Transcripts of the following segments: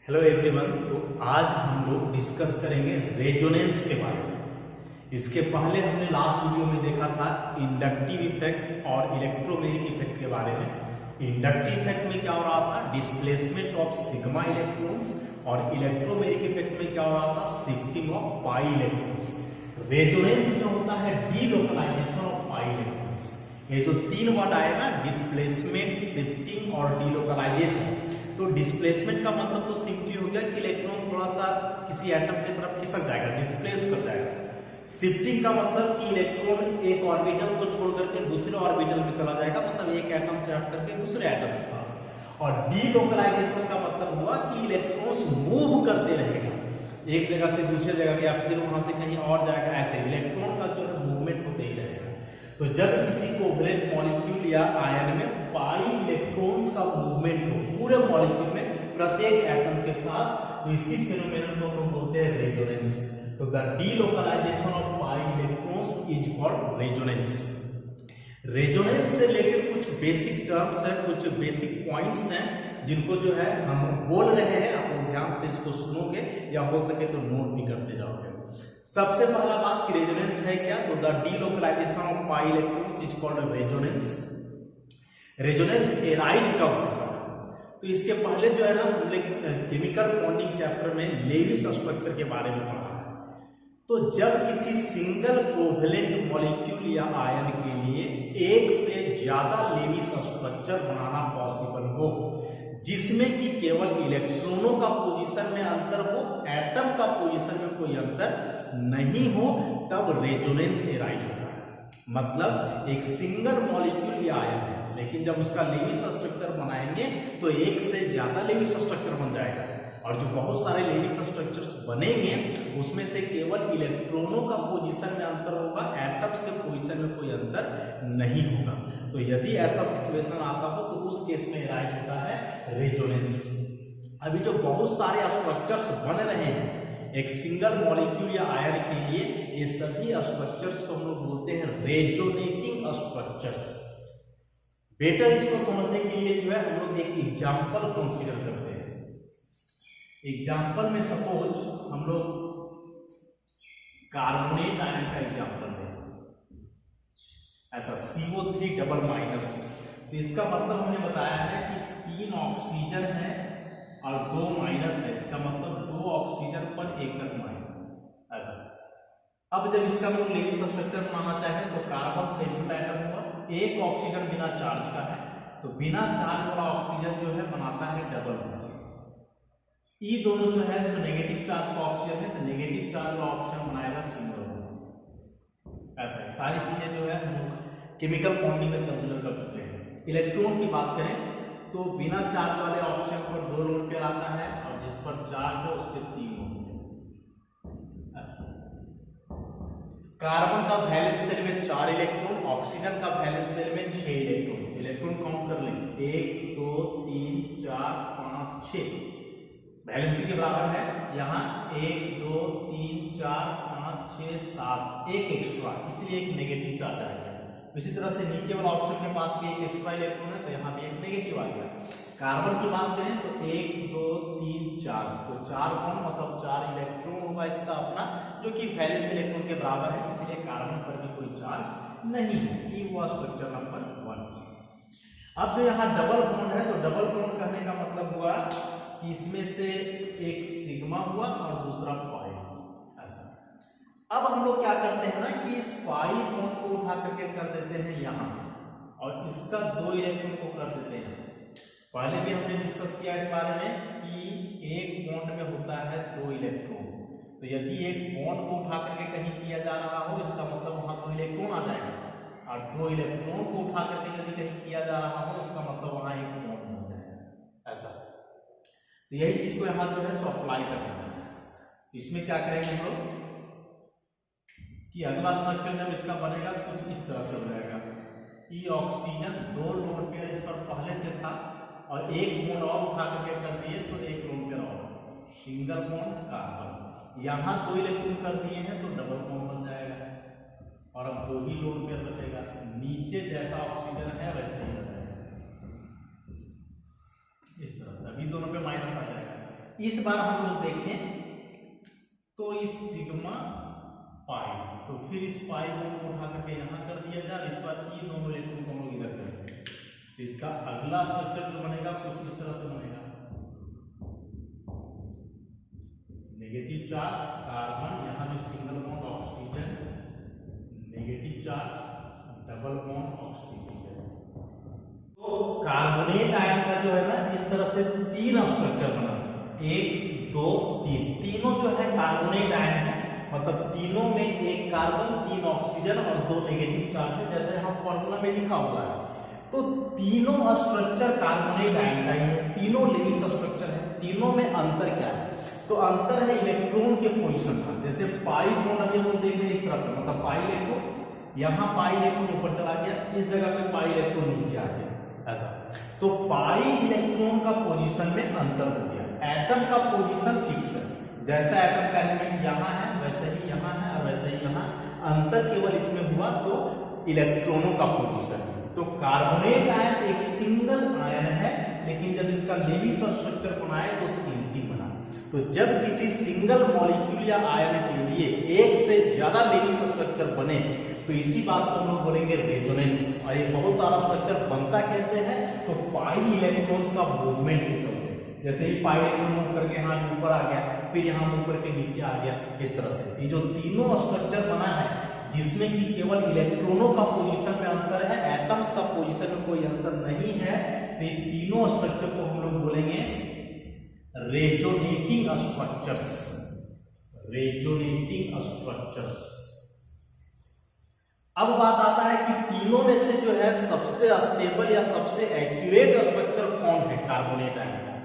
Hello everyone. तो आज हम लोग डिस्कस करेंगे रेजोनेंस के बारे में। इसके पहले हमने लास्ट वीडियो में देखा था इंडक्टिव इफेक्ट और इलेक्ट्रोमैग्नेटिक इफेक्ट के बारे में। इंडक्टिव इफेक्ट में क्या हो रहा था, डिस्प्लेसमेंट ऑफ सिग्मा इलेक्ट्रॉन्स, और इलेक्ट्रोमैग्नेटिक इफेक्ट में क्या हो रहा था, shifting of pi electrons. Resonance में होता है डीलोकलाइजेशन ऑफ पाई इलेक्ट्रॉन्स। ये जो तीन वर्ड आए ना, डिस्प्लेसमेंट, शिफ्टिंग और डीलोकलाइजेशन। तो डिस्प्लेसमेंट का मतलब तो सिंपली हो गया कि इलेक्ट्रॉन थोड़ा सा किसी एटम की तरफ खिसक जाएगा, डिस्प्लेस कर जाएगा। शिफ्टिंग का मतलब कि इलेक्ट्रॉन एक ऑर्बिटल को छोड़ करके दूसरे ऑर्बिटल में चला जाएगा, मतलब एक एटम से हट करके दूसरे एटम के पास। और डीलोकलाइजेशन का मतलब हुआ कि इलेक्ट्रॉन्स मूव करते रहेगा, एक जगह से दूसरे जगह या फिर वहां से कहीं और जाएगा। ऐसे इलेक्ट्रॉन का जो है मूवमेंट होते ही रहेगा। तो जब किसी कोवलेंट मॉलिक्यूल या आयन में पाई इलेक्ट्रॉन्स का मूवमेंट हो पूरे मॉलिक्यूल में प्रत्येक एटम के साथ, तो इसी फेनोमेनन को हम बोलते हैं रेजोनेंस। तो the delocalisation of pi electrons is called resonance. Resonance से रिलेटेड कुछ बेसिक टर्म्स हैं, कुछ बेसिक पॉइंट्स हैं जिनको जो है हम बोल रहे हैं। आप लोग ध्यान से इसको सुनोगे या हो सके तो नोट भी करते जाओगे। सबसे पहला बात कि रेजोनेंस है क्या, तो the delocalisation of pi electrons is called resonance. Resonance arise कब होता है, तो इसके पहले जो है ना हमने केमिकल बॉन्डिंग चैप्टर में लेविस स्ट्रक्चर के बारे में पढ़ा है। तो जब किसी सिंगल कोवलेंट मॉलिक्यूल या आयन के लिए एक से ज्यादा लेविस स्ट्रक्चर बनाना पॉसिबल हो, जिसमें कि केवल इलेक्ट्रॉनों का पोजीशन में अंतर हो, एटम का पोजीशन में कोई अंतर नहीं हो, तब रेजोनेंस एराइज होता है। मतलब एक सिंगल मॉलिक्यूल या आयन है, लेकिन जब उसका लेविस स्ट्रक्चर बनाएंगे तो एक से ज्यादा लेविस स्ट्रक्चर बन जाएगा, और जो बहुत सारे लेविस स्ट्रक्चर्स बनेंगे उसमें से केवल इलेक्ट्रॉनों का पोजीशन में अंतर होगा, एटम्स के पोजीशन में कोई अंतर नहीं होगा। तो यदि ऐसा सिचुएशन आता हो तो उस केस में एराइज होता है रेजोनेंस। अभी जो बहुत सारे स्ट्रक्चर्स बन रहे हैं एक सिंगल मॉलिक्यूल या आयन के लिए, ये सभी स्ट्रक्चर्स को हम लोग बोलते हैं रेजोनेटिंग स्ट्रक्चर्स। बेटर इसको समझने के लिए जो है हम लोग एक एग्जांपल कंसीडर करते हैं। एग्जांपल में सपोज हम लोग कार्बोनेट आयन का एग्जांपल लें, ऐसा CO3 डबल माइनस। तो इसका मतलब हमने बताया है कि 3 ऑक्सीजन है और 2 माइनस है, इसका मतलब 2 ऑक्सीजन पर एकक माइनस, ऐसा। अब जब इसका हम लोग लेविस स्ट्रक्चर बनाना चाहें तो कार्बन सेंट्रल एटम हुआ, एक ऑक्सीजन बिना चार्ज का है, तो बिना चार्ज वाला ऑक्सीजन जो है बनाता है डबल बॉन्ड। ई दोनों जो है सो नेगेटिव चार्ज का ऑक्सीजन है, तो नेगेटिव चार्ज वाला ऑक्सीजन बनाएगा सिंगल बॉन्ड। ऐसा सारी चीजें जो है हम लोग केमिकल बॉन्डिंग में कंसीडर कर चुके हैं। इलेक्ट्रॉन की बात करें तो बिना चार्ज वाले ऑक्सीजन पर 2 लोन पेयर आता है, और जिस पर चार्ज है उस पर 3 लोन पेयर। कार्बन का वैलेंस सेल में 4 इलेक्ट्रॉन, ऑक्सीजन का वैलेंस सेल में 6 इलेक्ट्रॉन। इलेक्ट्रॉन काउंट कर लें, 1 2 3 4 5 6, वैलेंसी के बराबर है। यहाँ 1 2 3 4 5 6 7, एक एक्स्ट्रा, इसलिए एक नेगेटिव चार्ज आ गया। इसी तरह से नीचे वाला ऑप्शन के पास भी एक एक्स्ट्रा इलेक्ट्रॉन है, तो यहाँ भी एक नेगेटिव आ गया। कार्बन की बात करें तो 1 2 3 4, तो 4 बॉन्ड मतलब 4 इलेक्ट्रॉन होगा इसका अपना, जो कि वैलेंस इलेक्ट्रॉन के बराबर है, इसलिए कार्बन पर भी कोई चार्ज नहीं है। ये हुआ स्ट्रक्चर नंबर 1। अब जो यहाँ डबल बॉन्ड है, तो डबल बॉन्ड कहने का मतलब हुआ कि इसमें से एक सिग्मा हुआ और दूसरा पाई, ऐसा। अब हम लोग क्या करते हैं ना कि इस पाई बॉन्ड को उठा करके कर देते हैं यहाँ, और इसका 2 इलेक्ट्रॉन को कर देते हैं। पहले भी हमने डिस्कस किया इस बारे में कि एक बॉन्ड में होता है 2 इलेक्ट्रॉन, तो यदि एक बॉन्ड को उठा करके कहीं किया जा रहा हो, इसका मतलब वहां 2 इलेक्ट्रॉन आ जाएगा, और 2 इलेक्ट्रॉन को उठा करके यदि कहीं किया जा रहा हो, उसका मतलब वहां एक बॉन्ड बन जाएगा, ऐसा। तो यही चीज को यहाँ जो है तो अप्लाई करना है। इसमें क्या करेंगे हम लोग कि अगला स्ट्रक्चर जब इसका बनेगा कुछ इस तरह से हो जाएगा। ई ऑक्सीजन 2 लोन पेयर इस पर पहले से था, और एक बॉन्ड और उठा करके कर दिए तो एक लोन पेयर और, सिंगल बॉन्ड कार्बन। यहाँ 2 इलेक्ट्रॉन कर दिए हैं तो डबल बॉन्ड बन जाएगा, और अब 2 ही लोन पेयर बचेगा। नीचे जैसा ऑक्सीजन है वैसे ही रहेगा, इस तरह से। अभी दोनों पे माइनस आ जाएगा, इस बार हम लोग देखें तो इस सिग्मा पाई, तो फिर इस पाई को उठा करके यहाँ कर दिया जाए, इस बार ये दोनों इलेक्ट्रॉन को हम लोग इधर करेंगे। तो इसका अगला स्ट्रक्चर जो बनेगा कुछ इस तरह से बनेगा, नेगेटिव चार्ज कार्बन, यहाँ भी single bond oxygen, negative charge double bond oxygen. तो कार्बोनेट आयन का जो है ना इस तरह से 3 स्ट्रक्चर बना, 1 2 3, तीनों जो है कार्बोनेट आयन है, मतलब तीनों में 1 कार्बन 3 ऑक्सीजन और 2 नेगेटिव चार्ज है, जैसे हम फॉर्मूला में लिखा हुआ है। तो तीनों स्ट्रक्चर कार्बोनेट आयन का ही है, तीनों लेविस स्ट्रक्चर है। तीनों में अंतर क्या है? तो अंतर है इलेक्ट्रॉन के पोजीशन का। जैसे पाई बॉन्ड अभी हम देख रहे हैं इस तरफ, मतलब पाई इलेक्ट्रॉन, यहाँ पाई इलेक्ट्रॉन ऊपर चला गया, इस जगह पे पाई इलेक्ट्रॉन नीचे आ गया, ऐसा। तो पाई इलेक्ट्रॉन का पोजीशन में अंतर हो गया। एटम का पोजीशन फिक्स है, जैसा एटम का एलिमेंट यहाँ है वैसे ही यहाँ है और वैसे ही यहाँ, अंतर केवल इसमें हुआ तो इलेक्ट्रॉनों का पोजीशन। तो कार्बोनेट आयन एक सिंगल आयन है, लेकिन जब इसका लेविस स्ट्रक्चर बनाए तो 3 बना। तो जब किसी सिंगल मॉलिक्यूल या आयन के लिए एक से ज्यादा लेविस स्ट्रक्चर बने तो इसी बात को हम लोग बोलेंगे रेजोनेंस। और ये बहुत सारा स्ट्रक्चर बनता कैसे है? तो पाई इलेक्ट्रॉन्स का मूवमेंट के चलते, जैसे ही पाई इलेक्ट्रॉन मूव करके यहाँ ऊपर आ गया, फिर यहाँ मूव करके नीचे आ गया, इस तरह से। ये जो तीनों स्ट्रक्चर बना है जिसमें कि केवल इलेक्ट्रॉनों का पोजीशन में अंतर है, एटम्स का पोजीशन में कोई अंतर नहीं है, तो ये तीनों स्ट्रक्चर को हम लोग बोलेंगे रेजोनेटिंग स्ट्रक्चर्स। Resonating structures. अब बात आता है कि तीनों में से जो है सबसे स्टेबल या सबसे एक्यूरेट स्ट्रक्चर कौन है कार्बोनेट आयन का?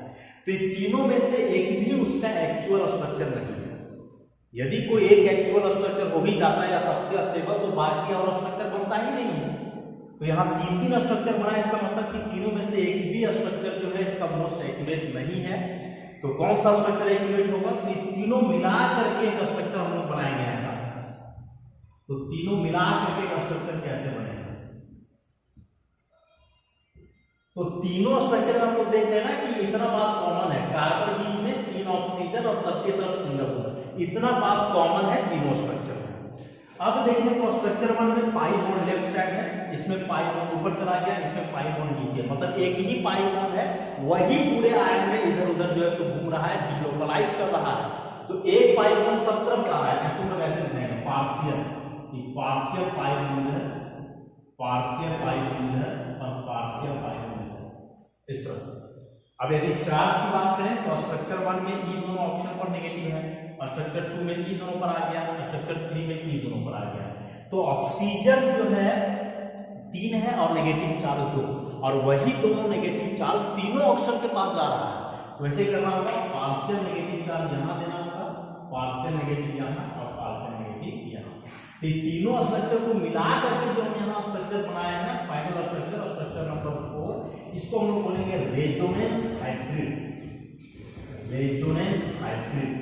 तो ये तीनों में से एक भी उसका एक्चुअल स्ट्रक्चर नहीं है। यदि कोई एक एक्चुअल स्ट्रक्चर हो ही जाता है या सबसे स्टेबल, तो बाकी और स्ट्रक्चर बनता ही नहीं है। तो यहाँ 3 स्ट्रक्चर बना, इसका मतलब कि तीनों में से एक भी स्ट्रक्चर जो है इसका मोस्ट एक्यूरेट नहीं है। तो कौन सा स्ट्रक्चर एक्यूरेट होगा? तो ये तीनों मिला करके एक स्ट्रक्चर हम लोग बनाएंगे ऐसा। तो तीनों मिला करके एक स्ट्रक्चर कैसे बनेगा? तो तीनों स्ट्रक्चर हम लोग देख रहे हैं ना कि इतना बात कॉमन है, कार्बन बीच में 3 ऑक्सीजन और सबकी तरफ सिंगल बॉन्ड, इतना बात कॉमन है तीनों स्ट्रक्चर में। अब देखें तो स्ट्रक्चर 1 में पाई बॉन्ड लेफ्ट साइड है, इसमें पाई बॉन्ड ऊपर चला गया, इसमें पाई बॉन्ड नीचे, मतलब एक ही पाई बॉन्ड है, वही पूरे आयन में इधर उधर जो है सो घूम रहा है, डिलोकलाइज कर रहा है। तो एक पाई बॉन्ड सब तरफ जा रहा है, जिसको हम ऐसे लिखेंगे पार्शियल, ये पार्शियल पाई बॉन्ड है, पार्शियल पाई बॉन्ड है और पार्शियल पाई बॉन्ड है, इस तरह से। अब यदि चार्ज की बात करें तो स्ट्रक्चर 1 में ई दोनों ऑप्शन पर नेगेटिव है, स्ट्रक्चर 2 में ई दोनों पर आ गया, स्ट्रक्चर 3 में ई दोनों पर आ गया। तो ऑक्सीजन जो है 3 है और नेगेटिव चार्ज 2, और वही दोनों नेगेटिव चार्ज तीनों ऑप्शन के पास जा रहा है। तो ऐसे करना होगा, पार्शियल नेगेटिव चार्ज यहाँ देना होगा, पार्शियल नेगेटिव यहाँ और पार्शियल नेगेटिव यहाँ। तो तीनों स्ट्रक्चर को मिला करके जो हम यहाँ स्ट्रक्चर बनाए हैं, फाइनल स्ट्रक्चर, स्ट्रक्चर नंबर 4, इसको हम लोग बोलेंगे resonance hybrid. Resonance hybrid,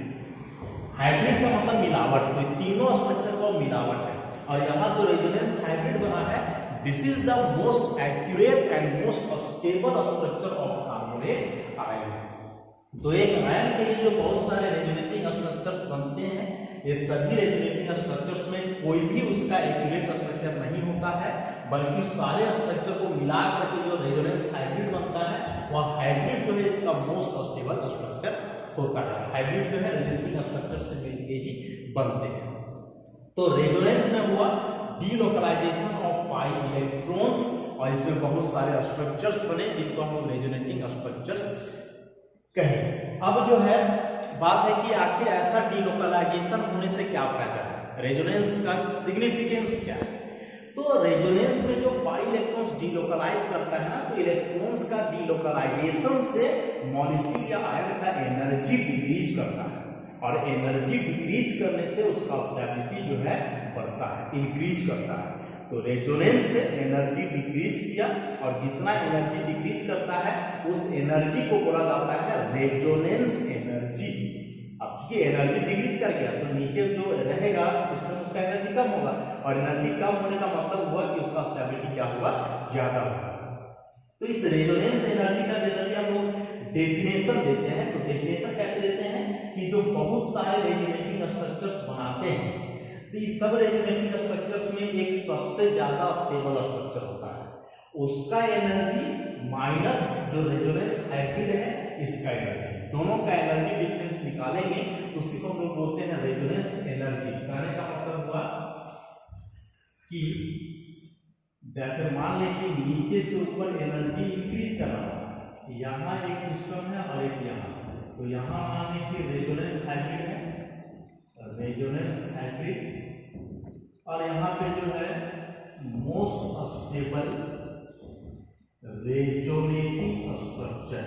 hybrid का मतलब मिलावट, तो तीनों स्ट्रक्चर का मिलावट है। और यहाँ जो रेजोनेंस हाइब्रिड बना है, this is the most accurate and most stable structure of carbonate ion. तो एक आयन के लिए जो बहुत सारे रेजोनेटिंग स्ट्रक्चर्स बनते हैं, ये सभी रेजोनेटिंग स्ट्रक्चर्स में कोई भी उसका एक्यूरेट स्ट्रक्चर नहीं होता है, बल्कि सारे स्ट्रक्चर को मिला करके जो रेजोनेंस हाइब्रिड बनता है, वह हाइब्रिड जो है इसका मोस्ट स्टेबल स्ट्रक्चर होता है। हाइब्रिड जो है रेजोनेटिंग स्ट्रक्चर से मिलके ही बनते हैं। तो रेजोनेंस में हुआ डीलोकलाइजेशन ऑफ पाई इलेक्ट्रॉन्स, और इसमें बहुत सारे स्ट्रक्चर्स बने जिनको हम लोग रेजोनेटिंग स्ट्रक्चर्स कहें। अब जो है बात है कि आखिर ऐसा डीलोकलाइजेशन होने से क्या फायदा है, रेजोनेंस का सिग्निफिकेंस क्या है? तो रेजोनेंस में जो पाई इलेक्ट्रॉन्स डीलोकलाइज करता है ना, तो इलेक्ट्रॉन्स का डीलोकलाइजेशन से मॉलिक्यूल या आयन का एनर्जी डिक्रीज करता है, और एनर्जी डिक्रीज करने से उसका स्टेबिलिटी जो है बढ़ता है, इंक्रीज करता है। तो रेजोनेंस से एनर्जी डिक्रीज किया, और जितना एनर्जी डिक्रीज करता है उस एनर्जी को बोला जाता है रेजोनेंस एनर्जी। अब चूंकि एनर्जी डिक्रीज कर गया तो नीचे जो रहेगा उसमें उसका एनर्जी कम होगा, और एनर्जी कम होने का मतलब हुआ कि उसका स्टेबिलिटी क्या होगा, ज्यादा होगा। तो इस रेजोनेंस एनर्जी का जनरली हम लोग डेफिनेशन देते हैं। तो डेफिनेशन कैसे तो इस सब रेजोनेटिंग स्ट्रक्चर्स में एक सबसे ज्यादा स्टेबल स्ट्रक्चर होता है, उसका एनर्जी माइनस जो रेजोनेंस हाइब्रिड है इसका एनर्जी, दोनों का एनर्जी डिफरेंस निकालेंगे तो उसी को हम लोग बोलते हैं रेजोनेंस एनर्जी। कहने का मतलब हुआ कि जैसे मान लें कि नीचे से ऊपर एनर्जी इंक्रीज कर रहा है, यहाँ एक सिस्टम है और एक यहाँ, तो यहाँ मान लें कि रेजोनेंस हाइब्रिड है, रेजोनेंस हाइब्रिड, और यहाँ पे जो है मोस्ट स्टेबल रेजोनेटिंग स्ट्रक्चर।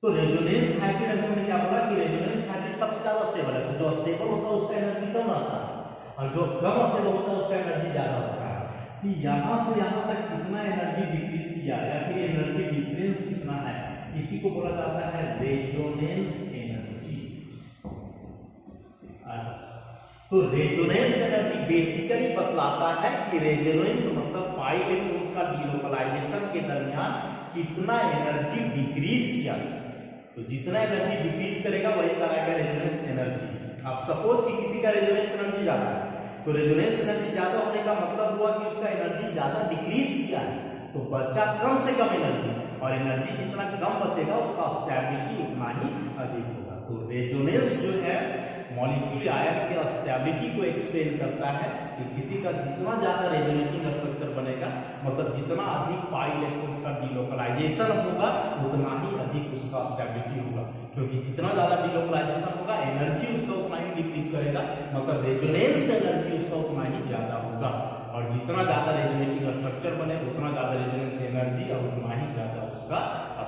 तो रेजोनेंस हाइब्रिड हमने क्या बोला कि रेजोनेंस हाइब्रिड सबसे ज्यादा स्टेबल है, तो जो स्टेबल होता है उसका एनर्जी कम रहता है और जो कम स्टेबल होता है उसका एनर्जी ज्यादा होता है। कि यहाँ से यहाँ तक कितना एनर्जी डिक्रीज किया या फिर एनर्जी डिफरेंस कितना है, इसी को बोला जाता है रेजोनेंस एनर्जी। तो रेजोनेंस एनर्जी बेसिकली बतलाता है कि रेजोनेंस मतलब पाई इलेक्ट्रॉन्स का डीलोकलाइजेशन के दरमियान कितना एनर्जी डिक्रीज किया, तो जितना एनर्जी डिक्रीज करेगा वही कराएगा रेजोनेंस एनर्जी। अब सपोज कि किसी का रेजोनेंस एनर्जी ज्यादा है, तो रेजोनेंस एनर्जी ज्यादा होने का मतलब हुआ कि उसका एनर्जी ज्यादा डिक्रीज किया है, तो बचा कम से कम एनर्जी, और एनर्जी जितना कम बचेगा उसका स्टेबिलिटी उतना ही अधिक होगा। तो रेजोनेंस जो है मॉलिक्यूल आयन के स्टेबिलिटी को एक्सप्लेन करता है कि किसी का जितना ज्यादा रेजोनेटिंग स्ट्रक्चर बनेगा, मतलब जितना अधिक पाई इलेक्ट्रॉन्स का डीलोकलाइजेशन होगा उतना ही अधिक उसका स्टेबिलिटी होगा, क्योंकि जितना ज्यादा डीलोकलाइजेशन होगा एनर्जी उसका उतना ही डिक्रीज करेगा, मतलब रेजोनेंस एनर्जी उसका उतना ही ज्यादा होगा, और जितना ज्यादा रेजोनेटिंग स्ट्रक्चर बने उतना ज्यादा रेजोनेंस एनर्जी और उतना ही ज्यादा उसका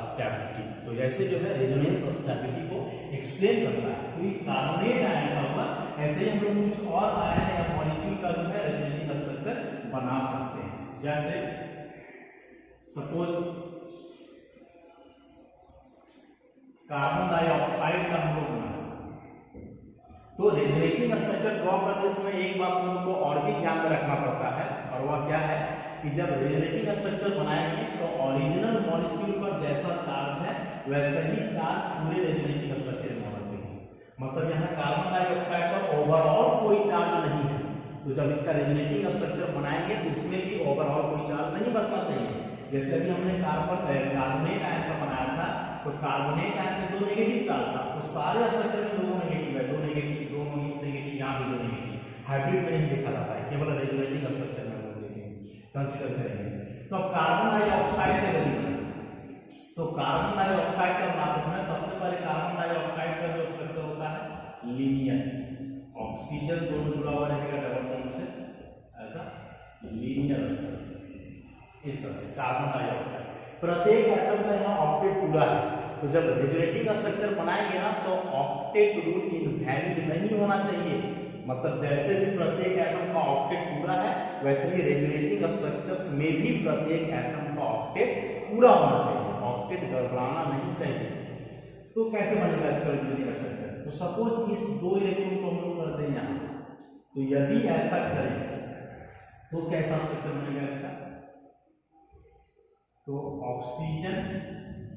स्टेबिलिटी। तो ऐसे जो है रेजोनेंस स्टेबिलिटी को एक्सप्लेन करता है। तो कार्बोनेट आयन का हुआ, ऐसे ही हम लोग कुछ और आयन या मॉलिक्यूल का जो है रेजोनेटिंग स्ट्रक्चर बना सकते हैं। जैसे सपोज कार्बन डाइऑक्साइड का हम लोग बना, तो रेजोनेटिंग स्ट्रक्चर ड्रॉ करते समय एक बात हम लोग को और भी ध्यान में रखना पड़ता है, और वह क्या है कि जब रेजोनेटिंग स्ट्रक्चर बनाएंगे तो ओरिजिनल मॉलिक्यूल पर जैसा चार्ज है वैसा ही चार्ज पूरे रेजोनेटिंग स्ट्रक्चर में होना चाहिए। मतलब यहाँ कार्बन डाइऑक्साइड पर ओवरऑल कोई चार्ज नहीं है, तो जब इसका रेजोनेटिंग स्ट्रक्चर बनाएंगे तो उसमें भी ओवरऑल कोई चार्ज नहीं बचना चाहिए। जैसे अभी हमने कार्बोनेट आयन का बनाया था, तो कार्बोनेट आयन में 2 नेगेटिव चार्ज था, तो सारे स्ट्रक्चर में 2 नेगेटिव है, 2 नेगेटिव, 2 नेगेटिव, यहाँ भी 2 नेगेटिव। हाइब्रिड में नहीं देखा जाता है, केवल रेजोनेटिंग स्ट्रक्चर में हम लोग देखेंगे, कंसीडर करेंगे। तो अब कार्बन डाइऑक्साइड का लेंगे, तो कार्बन डाइऑक्साइड का बनाते समय सबसे पहले कार्बन डाइऑक्साइड का जो स्ट्रक्चर होता है लीनियर, ऑक्सीजन दोनों जुड़ा हुआ रहेगा डबल बॉन्ड से, ऐसा लीनियर इस तरह से कार्बन डाइऑक्साइड। प्रत्येक एटम का यहाँ ऑक्टेट पूरा है, तो जब रेजोनेटिंग स्ट्रक्चर बनाएंगे ना तो ऑक्टेट रूल इनवैलिड नहीं होना चाहिए, मतलब जैसे भी प्रत्येक एटम का ऑक्टेट पूरा है वैसे ही रेजोनेटिंग स्ट्रक्चर्स में भी प्रत्येक एटम का ऑक्टेट पूरा होना चाहिए, ऑक्टेट गड़बड़ाना नहीं चाहिए। तो कैसे बनेगा इसका रेजोनेटिंग स्ट्रक्चर? तो सपोज इस 2 इलेक्ट्रॉन को हम लोग कर दें यहाँ, तो यदि ऐसा करें तो कैसा स्ट्रक्चर बनेगा इसका? तो oxygen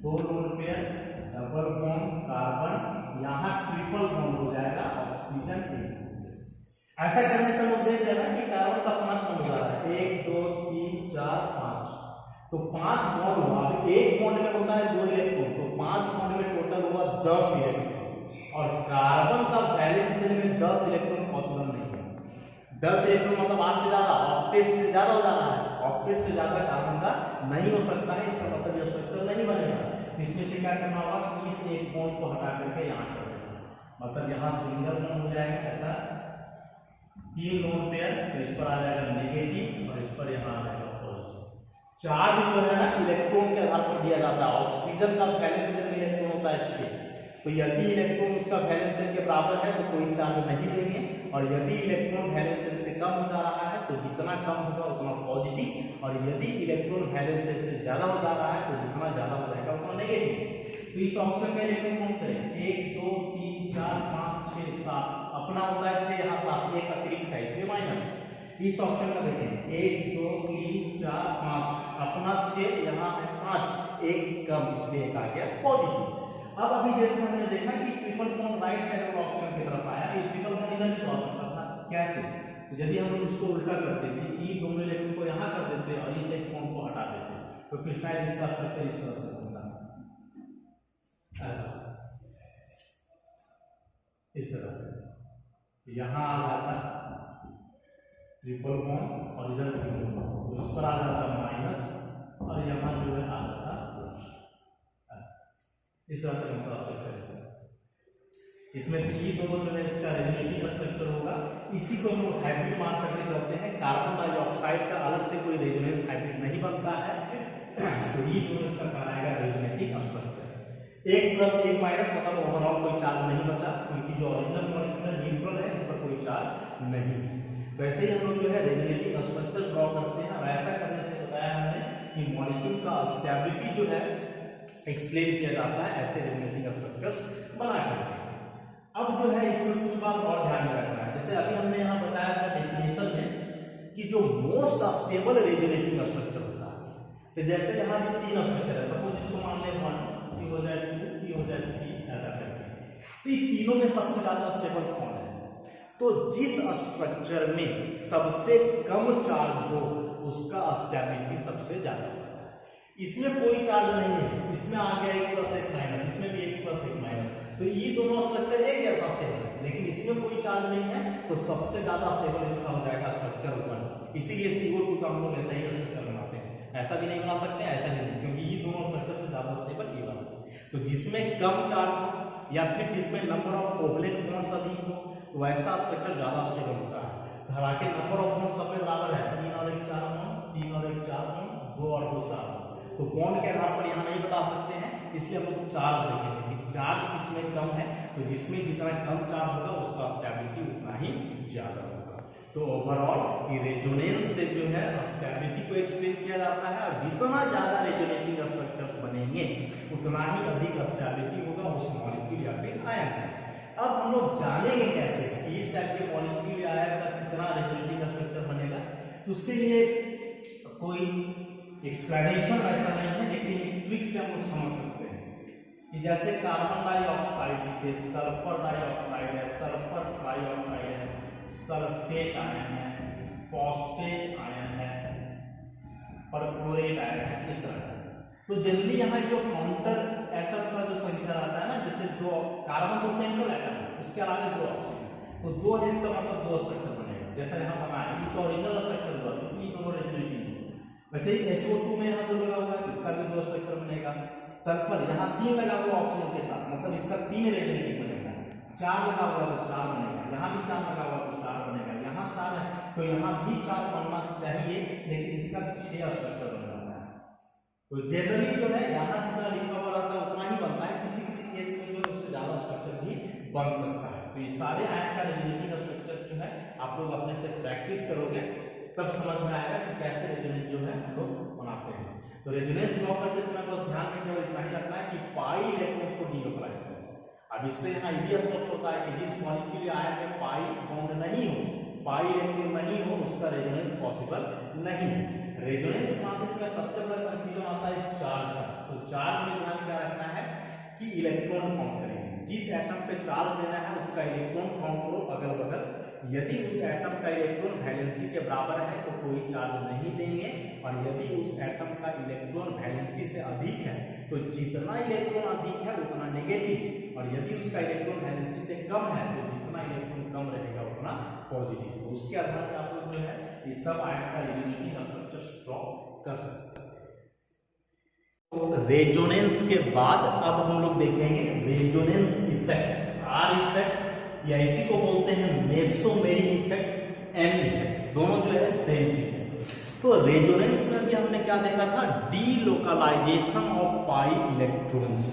2 lone pair, double bond carbon, यहाँ ट्रिपल बॉन्ड हो जाएगा ऑक्सीजन 1। ऐसा करने से हम देख रहे हैं कि कार्बन का 5 बॉन्ड हो रहा है, 1 2 3 4 5, तो 5 बॉन्ड हुआ। एक बॉन्ड में होता है 2 इलेक्ट्रॉन, तो 5 बॉन्ड में टोटल हुआ 10 इलेक्ट्रॉन, और कार्बन का वैलेंस में 10 इलेक्ट्रॉन पॉसिबल नहीं है। 10 इलेक्ट्रॉन मतलब 8 से ज्यादा, ऑक्टेट से ज्यादा हो जाना है, ऑक्टेट से ज्यादा कार्बन का नहीं हो सकता है, इसका मतलब यह स्ट्रक्चर नहीं बनेगा। इसमें से क्या करना होगा कि इस एक बॉन्ड को हटा करके यहाँ कर देना, मतलब यहाँ सिंगल बॉन्ड हो जाएगा, ऐसा 3 लोन पेयर, तो इस पर आ जाएगा नेगेटिव और इस पर यहाँ आ जाएगा पॉजिटिव। चार्ज जो है ना इलेक्ट्रॉन के आधार पर दिया जाता है, ऑक्सीजन का वैलेंस में इलेक्ट्रॉन होता है 6, तो यदि इलेक्ट्रॉन उसका वैलेंस के बराबर है तो कोई चार्ज नहीं देंगे, और यदि इलेक्ट्रॉन वैलेंस से कम हो जा रहा है तो जितना कम होगा उतना पॉजिटिव, और यदि इलेक्ट्रॉन वैलेंस से ज्यादा हो जा रहा है तो जितना ज्यादा हो जाएगा उतना नेगेटिव। तो इस ऑप्शन में इलेक्ट्रॉन काउंट करें, 1 2 3 4 5 6 7, अपना होता है 6, यहाँ 7, एक अतिरिक्त है इसलिए माइनस। इस ऑप्शन का देखें 1 2 3 4 5, अपना 6, यहाँ है 5, एक कम इसलिए एक आ गया पॉजिटिव। अब अभी जैसे हमने देखा कि ट्रिपल बॉन्ड राइट साइड वाला ऑप्शन की तरफ आया, ये ट्रिपल बॉन्ड इधर भी तो आ सकता था, कैसे? तो यदि हम लोग उसको उल्टा करते थे, ई दोनों इलेक्ट्रॉन को यहाँ कर देते और इस इलेक्ट्रॉन को हटा देते, तो फिर शायद इसका स्ट्रक्चर इस तरह से बनता ऐसा, इस तरह से यहाँ आ जाता ट्रिपल बॉन्ड और इधर सिंगल बॉन्ड, तो इस पर आ जाता माइनस और यहाँ जो है आ जाता प्लस, इस तरह से बनता स्ट्रक्चर। इसमें से ये दोनों जो है इसका रेजोनेटिंग स्ट्रक्चर होगा। इसी को हम लोग हाइब्रिड मान करके चलते हैं। कार्बन डाइऑक्साइड का अलग से कोई रेजोनेंस हाइब्रिड नहीं बनता है, तो ये दोनों इसका कहलाएगा रेजोनेटिंग स्ट्रक्चर। एक प्लस एक माइनस मतलब ओवरऑल कोई चार्ज नहीं बचा, क्योंकि जो ओरिजिनल मॉलिक्यूल न्यूट्रल है इस पर कोई चार्ज नहीं है। तो ऐसे ही हम लोग जो है रेजोनेटिंग स्ट्रक्चर ड्रॉ करते हैं और ऐसा करने से बताया हमने कि मॉलिक्यूल का स्टेबिलिटी जो है एक्सप्लेन किया जाता है ऐसे रेजोनेटिंग स्ट्रक्चर्स बना करके। अब जो है इसमें कुछ बात और ध्यान में रखना है, जैसे अभी हमने यहाँ बताया था डेफिनेशन में कि जो मोस्ट स्टेबल रेजोनेटिंग स्ट्रक्चर होता है, तो जैसे यहाँ भी तीन स्ट्रक्चर है, सपोज इसको मान ले 1, ये हो जाए 2, ये हो जाए 3, ऐसा करके, तो ये तीनों में सबसे ज्यादा स्टेबल कौन है? तो जिस स्ट्रक्चर में सबसे कम चार्ज हो उसका स्टेबिलिटी सबसे ज्यादा होता है। इसमें कोई चार्ज नहीं है, इसमें आ गया 1 + 1 माइनस, इसमें भी 1 + 1 माइनस, तो ये दोनों स्ट्रक्चर एक जैसा स्टेबल है, लेकिन इसमें कोई चार्ज नहीं है, तो सबसे ज्यादा स्टेबल इसका हो जाएगा स्ट्रक्चर 1। इसीलिए CO2 का हम लोग ऐसा ही स्ट्रक्चर बनाते हैं, ऐसा भी नहीं बना सकते, ऐसा भी नहीं, क्योंकि ये दोनों स्ट्रक्चर से ज्यादा स्टेबल ये वाला है। तो जिसमें कम चार्ज हो या फिर जिसमें नंबर ऑफ कोवलेंट बॉन्ड्स अधिक हो, तो ऐसा स्ट्रक्चर ज्यादा स्टेबल होता है। हालांकि नंबर ऑफ बॉन्ड सब में बराबर है, 3 और 1 4 बॉन्ड, 3 और 1 4 बॉन्ड, 2 और 2 4 बॉन्ड, तो बॉन्ड के आधार पर यहाँ नहीं बता सकते हैं, इसलिए हम लोग चार्ज देखेंगे कि चार्ज किसमें कम है, तो जिसमें जितना कम चार्ज होगा उसका स्टेबिलिटी उतना ही ज्यादा होगा। तो ओवरऑल ये रेजोनेंस से जो है स्टेबिलिटी को एक्सप्लेन किया जाता है, और जितना ज्यादा रेजोनेटिंग स्ट्रक्चर्स बनेंगे उतना ही अधिक स्टेबिलिटी होगा उस मॉलिक्यूल या फिर आयन का। अब हम लोग जानेंगे कैसे कि इस टाइप के मॉलिक्यूल या आयन का कितना रेजोनेटिंग स्ट्रक्चर बनेगा, तो उसके लिए कोई एक्सप्लेनेशन ऐसा नहीं है, लेकिन ट्रिक से हम लोग समझ सकते हैं कि जैसे कार्बन डाइऑक्साइड के सल्फर डाइऑक्साइड है, सल्फर ट्राइऑक्साइड है, सल्फेट आयन है, फॉस्फेट आयन है, परक्लोरेट आयन है, इस तरह। तो जनरली यहाँ जो काउंटर एटम का जो संख्या रहता है ना, जैसे 2 कार्बन तो सेंट्रल एटम है, उसके अलावा 2 ऑक्सीजन, तो 2 है, इसका मतलब 2 स्ट्रक्चर बनेगा। जैसा यहाँ बनाया ये तो ओरिजिनल स्ट्रक्चर हुआ, तो ये दोनों रेजोनेटिंग। वैसे ही SO2 में यहाँ 2 लगा हुआ है, इसका भी 2 स्ट्रक्चर बनेगा। सल्फर यहाँ 3 लगा हुआ ऑक्सीजन के साथ, मतलब इसका 3 रेजोनेटिंग बनेगा। 4 लगा हुआ तो 4 बनेगा, यहाँ भी 4 लगा हुआ तो 4 बनेगा, यहाँ 4 है तो यहाँ भी 4 बनना चाहिए, लेकिन इसका 6 स्ट्रक्चर बन जाता है। तो जनरली जो है यहाँ जितना लिखा हुआ रहता है उतना ही बनता है, किसी किसी केस में जो उससे ज्यादा स्ट्रक्चर भी बन सकता है। तो ये सारे आयन का रेजोनेटिंग स्ट्रक्चर जो है आप लोग अपने से प्रैक्टिस करोगे तब समझ में आएगा कि कैसे रेजोनेंस जो है हम लोग बनाते हैं। तो रेजोनेंस ड्रॉ करते समय बस ध्यान में केवल इतना ही रखना है कि पाई इलेक्ट्रॉन्स को डीलोकलाइज करें। अब इससे यहाँ ये भी स्पष्ट होता है कि जिस मॉलिक्यूल या आयन में पाई बॉन्ड नहीं हो, पाई इलेक्ट्रॉन नहीं हो, उसका रेजोनेंस पॉसिबल नहीं है। रेजोनेंस बनाते समय सबसे बड़ा कंफ्यूजन आता है इस चार्ज का। तो चार्ज में ध्यान क्या रखना है कि इलेक्ट्रॉन काउंट करेंगे, जिस एटम पे चार्ज देना है उसका इलेक्ट्रॉन काउंट करो अगल बगल। यदि उस एटम का इलेक्ट्रॉन वैलेंसी के बराबर है तो कोई चार्ज नहीं देंगे, और यदि उस एटम का इलेक्ट्रॉन वैलेंसी से अधिक है तो जितना इलेक्ट्रॉन अधिक है उतना नेगेटिव, और यदि उसका इलेक्ट्रॉन वैलेंसी से कम है तो जितना इलेक्ट्रॉन कम रहेगा उतना पॉजिटिव। तो उसके आधार पर आप लोग जो है ये सब आयन का रेजोनेटिंग स्ट्रक्चर ड्रॉ कर सकते हैं। तो रेजोनेंस के बाद अब हम लोग देखेंगे रेजोनेंस इफेक्ट, आर इफेक्ट, या इसी को बोलते हैं मेसोमेरिक इफेक्ट, एन इफेक्ट, दोनों जो है सेम चीज है। तो रेजोनेंस में भी हमने क्या देखा था, delocalisation of pi electrons.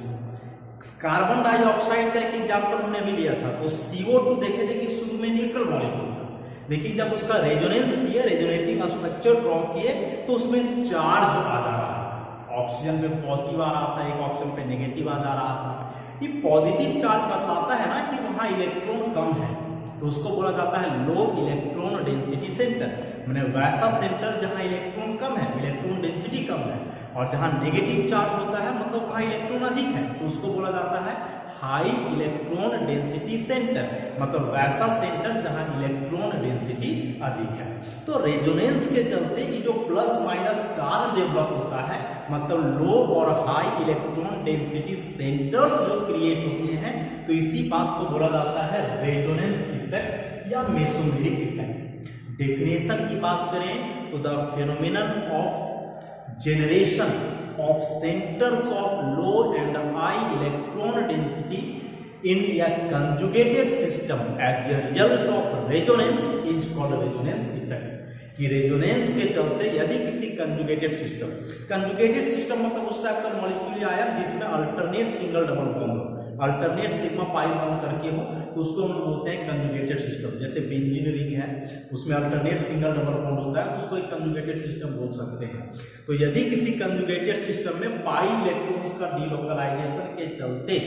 Carbon dioxide का एक एग्जांपल हमने अभी लिया था, तो CO2 देखे थे कि शुरू में न्यूट्रल मॉलिक्यूल था, लेकिन जब उसका रेजोनेंस किए, रेजोनेटिंग स्ट्रक्चर ड्रॉ किए, तो उसमें चार्ज आ जा रहा था, ऑक्सीजन पे पॉजिटिव आ रहा था, एक ऑक्सीजन पे नेगेटिव आ जा रहा था। ये पॉजिटिव चार्ज बताता है ना कि वहां इलेक्ट्रॉन कम है, तो उसको बोला जाता है लो इलेक्ट्रॉन डेंसिटी सेंटर। मैंने वैसा सेंटर जहां इलेक्ट्रॉन कम है, इलेक्ट्रॉन डेंसिटी कम है, और जहां नेगेटिव चार्ज होता है मतलब वहां इलेक्ट्रॉन अधिक है, तो उसको बोला जाता है हाई इलेक्ट्रॉन डेंसिटी सेंटर, मतलब वैसा सेंटर जहां इलेक्ट्रॉन डेंसिटी अधिक है। तो रेजोनेंस के चलते ये जो प्लस माइनस चार्ज डेवलप होता है, मतलब लो और हाई इलेक्ट्रॉन डेंसिटी सेंटर्स जो क्रिएट होते हैं, तो इसी बात को बोला जाता है रेजोनेंस इफेक्ट या मेसोमेरिक इफेक्ट। डेफिनेशन की बात करें तो the phenomenon of generation of centers of low and high electron density in a conjugated system as a result of resonance is called resonance effect। कि रेजोनेंस के चलते यदि किसी कंजुगेटेड सिस्टम मतलब उस टाइप का मॉलिक्यूल आयन जिसमें alternate single double bond हो, अल्टरनेट सिग्मा पाई बॉन्ड करके हो, तो उसको हम लोग बोलते हैं कंजुगेटेड सिस्टम। जैसे बेंजीन रिंग है, उसमें अल्टरनेट सिंगल डबल बॉन्ड होता है, तो उसको एक कंजुगेटेड सिस्टम बोल सकते हैं। तो यदि किसी कंजुगेटेड सिस्टम में पाई इलेक्ट्रॉन्स का डीलोकलाइजेशन के चलते,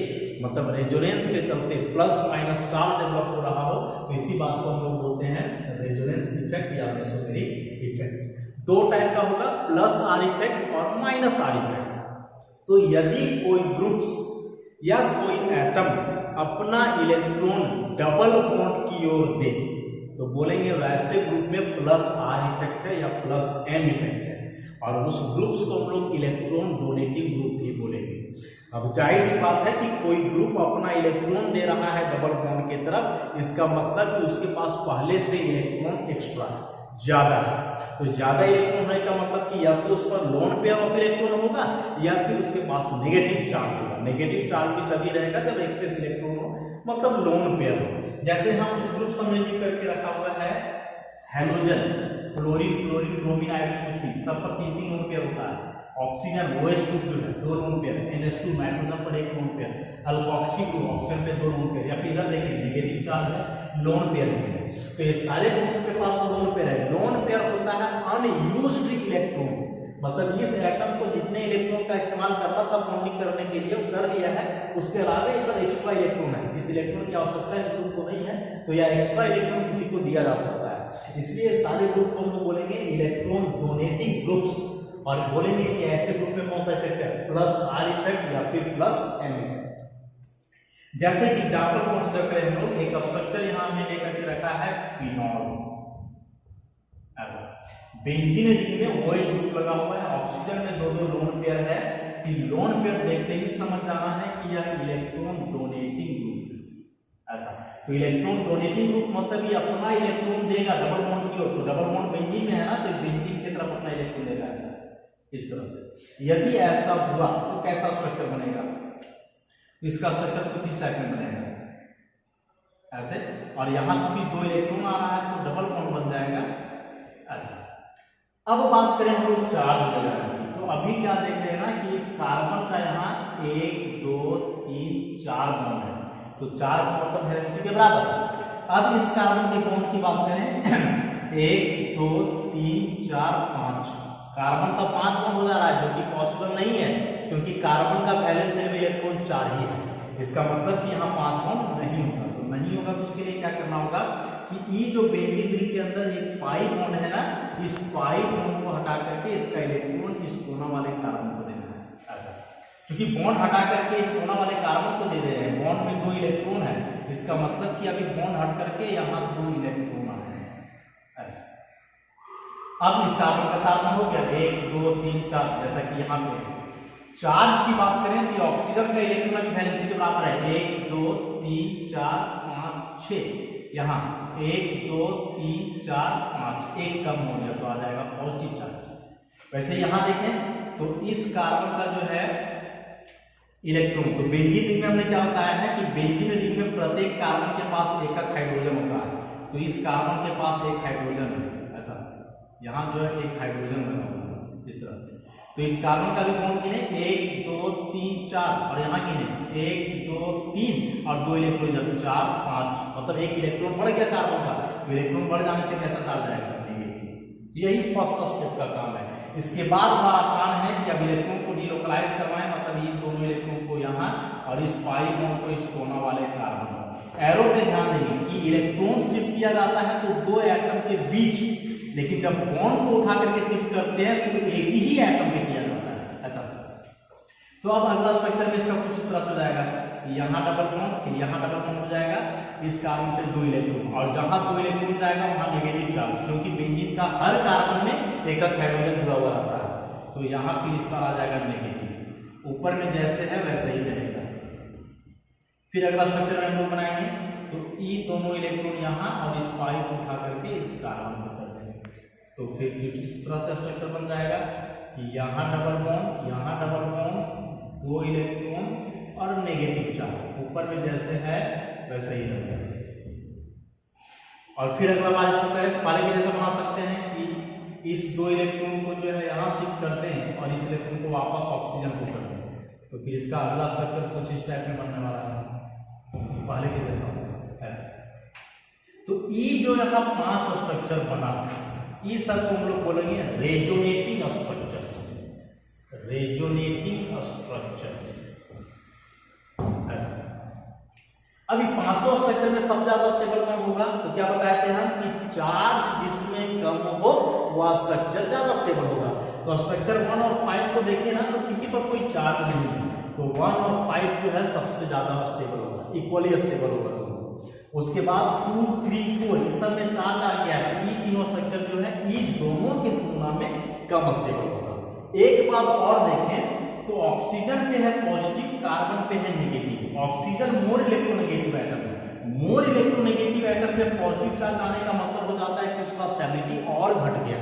मतलब रेजोनेंस के चलते प्लस माइनस चार्ज डेवलप हो रहा हो, तो इसी बात को हम लोग बोलते हैं रेजोनेंस इफेक्ट या मेसोमेरिक इफेक्ट। दो टाइप का होगा, प्लस आर इफेक्ट और माइनस आर इफेक्ट। तो यदि कोई ग्रुप्स या कोई एटम अपना इलेक्ट्रॉन डबल बॉन्ड की ओर दे, तो बोलेंगे वैसे ग्रुप में प्लस आर इफेक्ट है या प्लस एम इफेक्ट है, और उस ग्रुप्स को हम लोग इलेक्ट्रॉन डोनेटिंग ग्रुप ही बोलेंगे। अब जाहिर सी बात है कि कोई ग्रुप अपना इलेक्ट्रॉन दे रहा है डबल बॉन्ड की तरफ, इसका मतलब कि उसके पास पहले से इलेक्ट्रॉन एक्स्ट्रा है, ज्यादा है। तो ज्यादा इलेक्ट्रॉन होने का मतलब कि या तो उस पर लोन पेयर ऑफ इलेक्ट्रॉन होगा या फिर उसके पास नेगेटिव चार्ज होगा। नेगेटिव चार्ज भी तभी रहेगा जब एक्सेस इलेक्ट्रॉन हो, मतलब लोन पेयर हो। जैसे हम कुछ ग्रुप हमने लिख करके रखा हुआ है, halogen, fluorine, chlorine, bromine, iodine, कुछ भी, सब पर 3-3 लोन पेयर होता है। ऑक्सीजन OH ग्रुप जो है 2 लोन पेयर, NH2 नाइट्रोजन पर 1 lone pair, alkoxy group oxygen पे 2 लोन पेयर, या फिर इधर देखिए नेगेटिव चार्ज है, लोन पेयर भी है। तो ये सारे ग्रुप्स के पास लोन पेयर है। लोन पेयर होता है अनयूज्ड इलेक्ट्रॉन, मतलब इस एटम को जितने इलेक्ट्रॉन का इस्तेमाल करना था बॉन्डिंग करने के लिए वो कर लिया है, उसके अलावा ये सब एक्स्ट्रा इलेक्ट्रॉन है। जिस इलेक्ट्रॉन की आवश्यकता है इस ग्रुप को नहीं है, तो यह एक्स्ट्रा इलेक्ट्रॉन किसी को दिया जा सकता है। इसलिए सारे ग्रुप को हम लोग बोलेंगे इलेक्ट्रॉन डोनेटिंग ग्रुप्स, और बोलेंगे कि ऐसे ग्रुप में कौन सा इफेक्ट है, प्लस आर इफेक्ट या फिर प्लस एम इफेक्ट। जैसे कि एग्जांपल कंसीडर करें हम लोग, एक स्ट्रक्चर यहां हमने लेकर के रखा है फिनॉल, ऐसा बेंजीन रिंग में OH ग्रुप लगा हुआ है, ऑक्सीजन में 2-2 लोन पेयर है। कि लोन पेयर देखते ही समझ जाना है कि यह इलेक्ट्रॉन डोनेटिंग ग्रुप है, ऐसा। तो इलेक्ट्रॉन डोनेटिंग ग्रुप मतलब ये अपना इलेक्ट्रॉन देगा डबल बॉन्ड की ओर, तो डबल बॉन्ड बेंजीन में है ना, तो बेंजीन की तरफ अपना इलेक्ट्रॉन देगा, ऐसा इस तरह से। यदि ऐसा हुआ तो कैसा स्ट्रक्चर बनेगा, तो इसका स्ट्रक्चर कुछ इस टाइप में बनेगा, ऐसे। और यहां चूंकि 2 इलेक्ट्रॉन आ रहा है तो डबल बॉन्ड बन जाएगा, ऐसा। अब बात करें हम लोग चार्ज वगैरह की, तो अभी क्या देख रहे हैं ना कि इस कार्बन का यहाँ 1 2 3 4 बॉन्ड है, तो 4 बॉन्ड मतलब वैलेंसी के बराबर है। अब इस कार्बन के बॉन्ड की बात करें 1 2 3 4 5, कार्बन का 5 बॉन्ड हो जा रहा है, जो कि पॉसिबल नहीं है क्योंकि कार्बन का वैलेंस में इलेक्ट्रॉन 4 ही है। इसका मतलब कि यहाँ 5 बॉन्ड नहीं होगा, तो नहीं होगा तो उसके लिए क्या करना होगा कि ये जो बेंजीन रिंग के अंदर एक पाई बॉन्ड है ना, इस पाई बॉन्ड को हटा करके इसका इलेक्ट्रॉन इस कोना वाले कार्बन को देना है, ऐसा। क्योंकि बॉन्ड हटा करके इस कोना वाले कार्बन को दे दे रहे हैं, बॉन्ड में 2 इलेक्ट्रॉन है, इसका मतलब कि अभी बॉन्ड हट करके यहाँ 2 इलेक्ट्रॉन आ रहे हैं, ऐसा। अब इस कार्बन का कार्बन हो गया 1 2 3 4, जैसा कि यहाँ पे चार्ज की बात करें तो ऑक्सीजन का इलेक्ट्रॉन की वैलेंसी के बराबर है 1 2 3 4 5 6, यहाँ 1 2 3 4 5, एक कम हो गया तो आ जाएगा पॉजिटिव चार्ज। वैसे यहाँ देखें तो इस कार्बन का जो है इलेक्ट्रॉन, तो बेंजीन रिंग में हमने क्या बताया है कि बेंजीन रिंग में प्रत्येक कार्बन के पास एक हाइड्रोजन होता है, तो इस कार्बन के पास एक हाइड्रोजन है, ऐसा। यहाँ जो है एक हाइड्रोजन लगा हुआ है इस तरह से। तो इस कार्बन का भी बॉन्ड किने 1 2 3 4, और यहाँ किने 1 2 3 और 2 इलेक्ट्रॉन इधर 4 5, मतलब एक इलेक्ट्रॉन बढ़ गया कार्बन का। तो इलेक्ट्रॉन बढ़ जाने से कैसा चार्ज आएगा, नेगेटिव। यही फर्स्ट स्टेप का काम है। इसके बाद बड़ा आसान है कि अब इलेक्ट्रॉन को डीलोकलाइज करवाएं, मतलब ये दोनों इलेक्ट्रॉन को यहाँ और इस पाई बॉन्ड को इस कोना वाले कार्बन को। एरो पे ध्यान देंगे कि इलेक्ट्रॉन शिफ्ट किया जाता है तो 2 एटम के बीच लेकिन जब बॉन्ड को उठा करके शिफ्ट करते हैं तो एक ही एटम में किया जाता है ऐसा। तो अब अगला स्ट्रक्चर में इसका कुछ इस तरह से हो जाएगा, यहाँ डबल बॉन्ड, फिर यहाँ डबल बॉन्ड हो जाएगा, इस कार्बन पे 2 इलेक्ट्रॉन, और जहां 2 इलेक्ट्रॉन जाएगा वहां नेगेटिव चार्ज, क्योंकि बेंजीन का हर कार्बन में एक हाइड्रोजन जुड़ा हुआ रहता है, तो यहाँ फिर इसका आ जाएगा नेगेटिव। ऊपर में जैसे है वैसे ही रहेगा। फिर अगला स्ट्रक्चर हम लोग बनाएंगे, तो ई दोनों इलेक्ट्रॉन यहाँ और इस पाई को उठा करके इस कार्बन पे कर देंगे, तो फिर इस तरह से स्ट्रक्चर बन जाएगा कि यहाँ डबल बॉन्ड, यहाँ डबल बॉन्ड, 2 इलेक्ट्रॉन और नेगेटिव चार्ज, ऊपर में जैसे है वैसे ही रहेगा। और फिर अगला बार इसको करें तो पहले भी जैसा बना सकते हैं कि इस 2 इलेक्ट्रॉन को जो है यहाँ शिफ्ट करते हैं और इस इलेक्ट्रॉन को वापस ऑक्सीजन को करते हैं, तो फिर इसका अगला स्ट्रक्चर कुछ इस टाइप में बनने वाला है, पहले के जैसा होगा ऐसा। तो ये जो यहाँ 5 स्ट्रक्चर बना, ये सब को हम लोग बोलेंगे रेजोनेटिंग स्ट्रक्चर्स, रेजोनेटिंग स्ट्रक्चर्स। अभी 5 स्ट्रक्चर में सबसे ज्यादा स्टेबल कौन होगा, तो क्या बताए थे हम कि चार्ज जिसमें कम हो वह स्ट्रक्चर ज्यादा स्टेबल होगा। तो स्ट्रक्चर 1 और 5 को देखिए ना, तो किसी पर कोई चार्ज नहीं है, तो 1 और 5 जो है सबसे ज्यादा स्टेबल होगा, इक्वली स्टेबल होगा दोनों। उसके बाद 2, 3, 4 इस सब में चार्ज आ गया है, ये तीनों स्ट्रक्चर जो है ये दोनों की तुलना में कम स्टेबल होगा। एक बात और देखें तो ऑक्सीजन पे है पॉजिटिव, कार्बन पे है negative. Oxygen more electronegative atom है, मोर इलेक्ट्रोनेगेटिव एटम पे पॉजिटिव चार्ज आने का मतलब हो जाता है कि उसका स्टेबिलिटी और घट गया।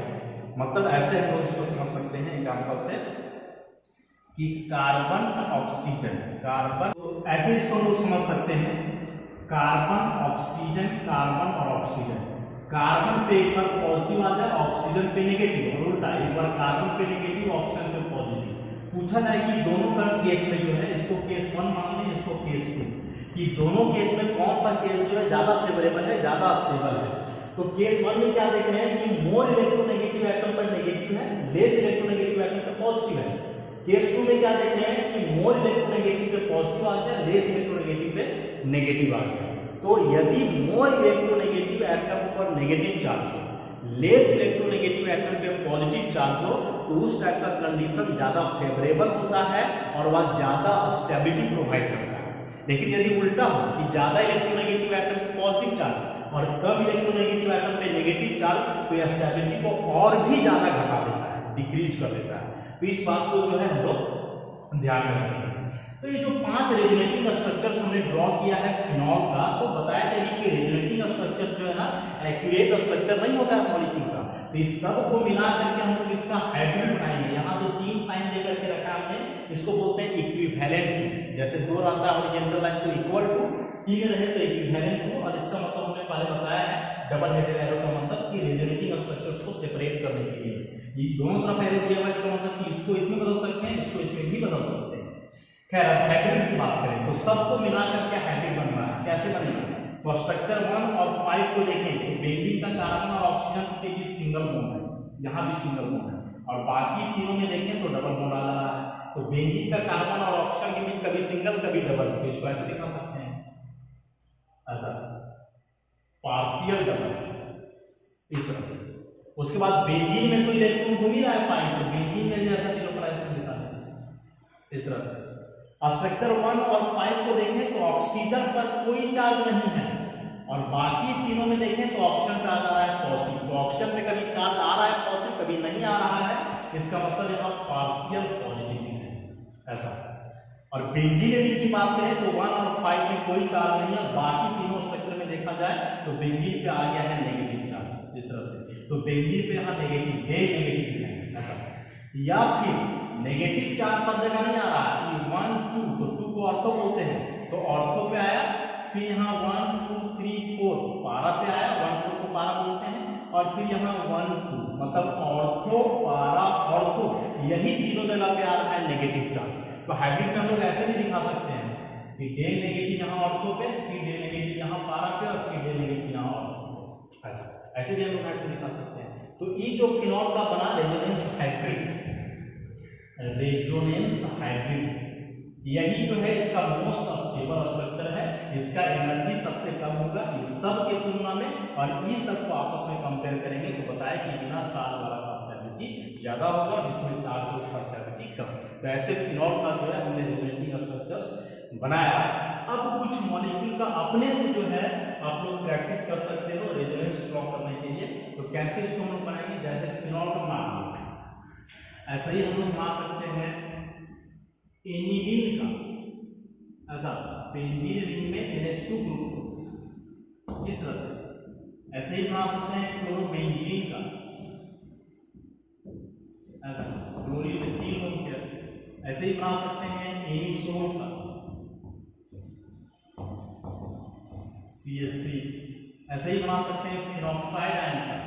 मतलब ऐसे हम लोग इसको समझ सकते हैं एग्जांपल से कि कार्बन ऑक्सीजन, कार्बन, तो ऐसे इसको हम लोग समझ सकते हैं कार्बन ऑक्सीजन, कार्बन और ऑक्सीजन। कार्बन पे एक बार पॉजिटिव आ जाए, ऑक्सीजन पे नेगेटिव, और उल्टा एक बार कार्बन पे नेगेटिव, ऑक्सीजन पे पॉजिटिव। पूछा जाए कि दोनों का केस में जो है, इसको केस 1 मान लें, इसको केस 2, कि दोनों केस में कौन सा केस जो है ज्यादा फेवरेबल है, ज्यादा स्टेबल है। तो केस 1 में क्या देख रहे हैं कि मोर इलेक्ट्रोनेगेटिव एटम पर नेगेटिव है, लेस इलेक्ट्रोनेगेटिव एटम पर पॉजिटिव है। केस 2 में क्या देख रहे हैं कि मोर इलेक्ट्रोनेगेटिव पे पॉजिटिव आ गया, लेस इलेक्ट्रोनेगेटिव पे नेगेटिव आ गया। तो यदि मोर इलेक्ट्रोनेगेटिव एटम पर नेगेटिव चार्ज हो, लेस इलेक्ट्रोनेगेटिव एटम पे पॉजिटिव चार्ज हो, तो उस टाइप का कंडीशन ज्यादा फेवरेबल होता है और वह ज्यादा स्टेबिलिटी प्रोवाइड करता है। लेकिन यदि उल्टा हो कि ज्यादा इलेक्ट्रोनेगेटिव एटम पे पॉजिटिव चार्ज और कम इलेक्ट्रोनेगेटिव एटम पे नेगेटिव चार्ज, तो यह स्टेबिलिटी को और भी ज्यादा घटा देता है, डिक्रीज कर देता है। तो इस बात को जो है हम लोग ध्यान में रखेंगे। तो ये जो 5 रेजोनेटिंग स्ट्रक्चर्स हमने ड्रॉ किया है फिनॉल का, तो बताया था कि रेजोनेटिंग स्ट्रक्चर जो है ना एक्यूरेट स्ट्रक्चर नहीं होता है मॉलिक्यूल का, तो इस सब को मिला करके हम लोग इसका हाइब्रिड बनाएंगे। यहाँ जो 3 साइन दे करके रखा है हमने, इसको बोलते हैं इक्विवेलेंट टू। जैसे 2 रहता है हॉरिजॉन्टल लाइन तो इक्वल टू, 3 रहे तो इक्विवेलेंट टू, और इसका मतलब हमने पहले बताया है डबल हेडेड एरो का मतलब कि रेजोनेटिंग स्ट्रक्चर्स को सेपरेट करने के लिए ये दोनों तरफ एरो दिया हुआ है, इसका मतलब कि इसको इसमें बदल सकते हैं, इसको इसमें भी बदल सकते हैं। खैर अब हाइब्रिड की बात करें तो सबको मिला करके हाइब्रिड बन रहा है। कैसे बनेगा, तो स्ट्रक्चर 1 और 5 को देखें तो बेंजीन का कार्बन और ऑक्सीजन के बीच सिंगल बॉन्ड है, यहाँ भी सिंगल बॉन्ड है, और बाकी तीनों में देखें तो डबल बॉन्ड आ रहा है। तो बेंजीन का कार्बन और ऑक्सीजन के बीच कभी सिंगल कभी डबल, तो इसको ऐसे दिखा सकते हैं ऐसा पार्शियल डबल, इस तरह से। उसके बाद बेंजीन में तो इलेक्ट्रॉन घूम ही रहा है पाई, तो बेंजीन में जैसा डिलोपराइजेशन दिखा है इस तरह से। स्ट्रक्चर 1 और 5 को देखें तो ऑक्सीजन पर कोई चार्ज नहीं है, और बाकी तीनों में देखें तो ऑक्सीजन पे आ रहा है पॉजिटिव, तो ऑक्सीजन पे कभी चार्ज आ रहा है पॉजिटिव, कभी नहीं आ रहा है, इसका मतलब यहाँ पार्शियल पॉजिटिव है ऐसा। और बेंजीन की बात करें तो 1 और 5 में कोई चार्ज नहीं है, बाकी तीनों स्ट्रक्चर में देखा जाए तो बेंजीन पे आ गया है नेगेटिव चार्ज इस तरह से, तो बेंजीन पे यहाँ नेगेटिव नेगेटिव है ऐसा। या फिर नेगेटिव चार्ज सब जगह नहीं आ रहा है, 1, 2, तो 2 को ऑर्थो बोलते हैं, तो ऑर्थो पे आया, फिर यहाँ 1, 2, 3, 4 पारा पे आया, 1, 4 को पारा बोलते हैं, और फिर यहाँ 1, 2 मतलब ऑर्थो पारा ऑर्थो, यही तीनों जगह पे आ रहा है नेगेटिव चार्ज। तो हाइब्रिड में हम लोग ऐसे भी दिखा सकते हैं कि डे नेगेटिव यहाँ ऑर्थो पे, फिर डे नेगेटिव यहाँ पारा पे, और फिर डे नेगेटिव यहाँ ऑर्थो पे, ऐसे भी हम लोग हाइब्रिड दिखा सकते हैं। तो ये जो फिनॉल का बना रेजोनेंस हाइब्रिड, रेजोनेंस हाइब्रिड, यही जो है इसका मोस्ट स्टेबल स्ट्रक्चर है, इसका एनर्जी सबसे कम होगा। होगा इस सब के तुलना में, और इस सब को आपस में कंपेयर करेंगे तो बताया कि बिना चार्ज वाला का स्टेबिलिटी ज्यादा होगा, जिसमें चार्ज है उसका स्टेबिलिटी कम। तो ऐसे फिनॉल का जो है हमने रेजोनेटिंग स्ट्रक्चर्स बनाया। अब कुछ मॉलिक्यूल का अपने से जो है आप लोग प्रैक्टिस कर सकते हो रेजोनेंस ड्रॉ करने के लिए। तो कैसे इसको हम लोग बनाएंगे, जैसे फिनॉल का बना दिया, ऐसा ही हम लोग बना सकते हैं एनिलीन का, ऐसा बेंजीन रिंग में NH2 ग्रुप इस तरह से। ऐसे ही बना सकते हैं क्लोरोबेंजीन का, ऐसा क्लोरीन में 3 लोग किया। ऐसे ही बना सकते हैं एनिसोल का CH3। ऐसे ही बना सकते हैं फिनॉक्साइड आयन का,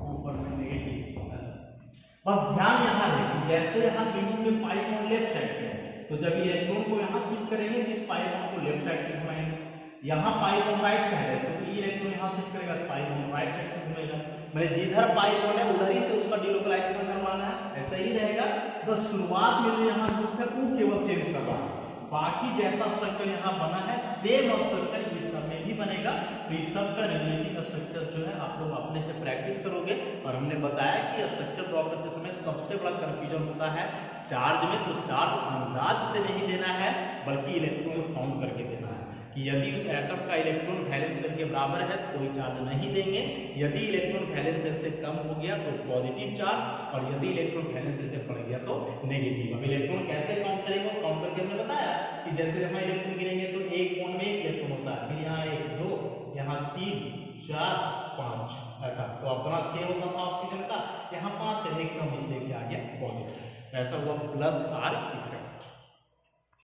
ऊपर में नेगेटिव। बस ध्यान यहाँ है कि जैसे यहाँ बिंदु में पाई बॉन्ड लेफ्ट साइड से है, तो जब ये इलेक्ट्रॉन को यहाँ शिफ्ट करेंगे तो इस पाई बॉन्ड को लेफ्ट साइड से घुमाएंगे। यहाँ पाई बॉन्ड राइट साइड है तो ये इलेक्ट्रॉन यहाँ शिफ्ट करेगा तो पाई बॉन्ड राइट साइड से घूमेगा। मतलब जिधर पाई बॉन्ड है उधर ही से उसका डिलोकलाइजेशन करवाना है, ऐसा ही रहेगा। बस शुरुआत में जो यहाँ ग्रुप है वो केवल चेंज करना है, बाकी जैसा स्ट्रक्चर यहाँ बना है सेम स्ट्रक्चर इस सब में भी बनेगा। तो इस सब का रेजोनेटिंग स्ट्रक्चर जो है आप लोग अपने से प्रैक्टिस करोगे। और हमने बताया कि स्ट्रक्चर ड्रॉ करते समय सबसे बड़ा कंफ्यूजन होता है चार्ज में। तो चार्ज अंदाज से नहीं देना है बल्कि इलेक्ट्रॉन काउंट करके देना है कि यदि उस एटम का इलेक्ट्रॉन वैलेंस शेल के बराबर है तो कोई चार्ज नहीं देंगे, यदि इलेक्ट्रॉन वैलेंस शेल से कम हो गया तो पॉजिटिव चार्ज, और यदि इलेक्ट्रॉन वैलेंस शेल से बढ़ गया तो नेगेटिव। अब इलेक्ट्रॉन कैसे काउंट करेंगे, काउंट करके हमने बताया कि जैसे हम इलेक्ट्रॉन गिरेंगे तो एक बॉन्ड में एक इलेक्ट्रॉन होता है, फिर यहाँ 1 2 यहाँ 3 4 5 ऐसा। तो अपना 6 होता था ऑक्सीजन का, यहाँ 5 एक कम इसलिए आ गया पॉजिटिव। ऐसा हुआ प्लस R इफेक्ट।